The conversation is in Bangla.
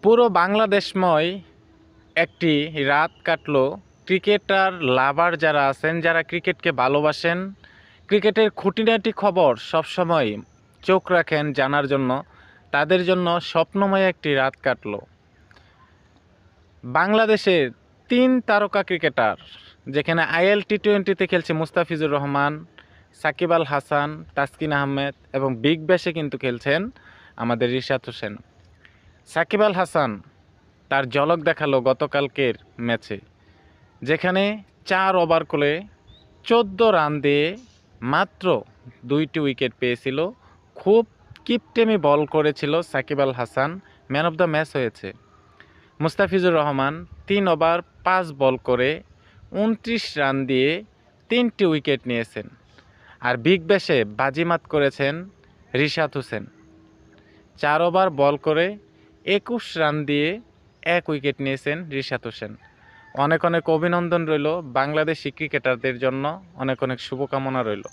পুরো বাংলাদেশময় একটি রাত কাটলো ক্রিকেটার লাভার যারা আছেন, যারা ক্রিকেটকে ভালোবাসেন, ক্রিকেটের খুঁটিনাটি খবর সবসময় চোখ রাখেন জানার জন্য, তাদের জন্য স্বপ্নময় একটি রাত কাটলো। বাংলাদেশের 3 তারকা ক্রিকেটার, যেখানে আইএল টি-20তে খেলছে মুস্তাফিজুর রহমান, সাকিব আল হাসান, তাসকিন আহমেদ এবং বিগ ব্যাশে কিন্তু খেলছেন আমাদের রিশাত হোসেন। সাকিব আল হাসান তার ঝলক দেখালো গতকালকের ম্যাচে, যেখানে 4 ওভার করে 14 রান দিয়ে মাত্র 2টি উইকেট পেয়েছিল। খুব কিপটেমি বল করেছিল Shakib Al Hasan, man of the match হয়েছে। মুস্তাফিজুর রহমান 3 ওভার 5 বল করে 29 রান দিয়ে 3টি উইকেট নিয়েছেন। আর বিগ ব্যাশে বাজিমাত করেছেন রিশাত হোসেন, 4 ওভার বল করে 21 রান দিয়ে 1 উইকেট নিয়েছেন রিশাত হোসেন। অনেক অনেক অভিনন্দন রইল বাংলাদেশি ক্রিকেটারদের জন্য, অনেক অনেক শুভকামনা রইল।